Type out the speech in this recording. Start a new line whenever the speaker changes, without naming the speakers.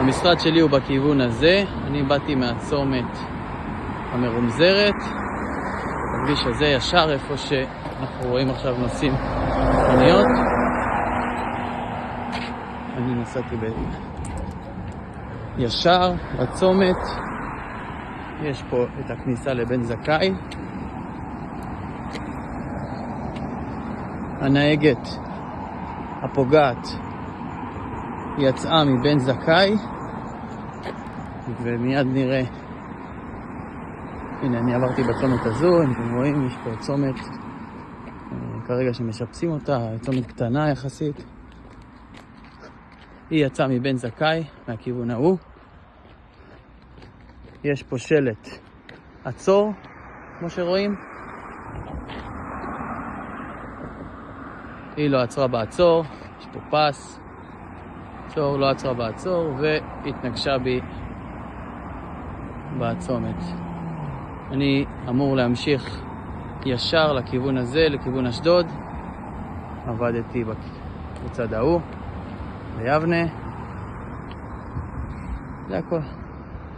המשרד שלי הוא בכיוון הזה. אני באתי מהצומת המרומזרת, הכביש הזה ישר איפה שאנחנו רואים עכשיו נוסעים מכוניות. אני נסעתי ישר בצומת. יש פה את הכניסה לבן זכאי. הנהגת הפוגעת יצאה מבן זכאי, ומיד נראה. הנה, אני עברתי בצומת הזו, אתם רואים, יש פה צומת כרגע שמשפצים אותה, צומת קטנה יחסית. היא יצאה מבן זכאי, מהכיוון ההוא. יש פה שלט עצור, כמו שרואים. היא לא עצרה בעצור, יש פה פס. עצור, לא עצרה בעצור, והתנגשה בי בצומת. אני אמור להמשיך ישר לכיוון הזה, לכיוון אשדוד. עבדתי בצד ההוא, ביבנה. זה הכל.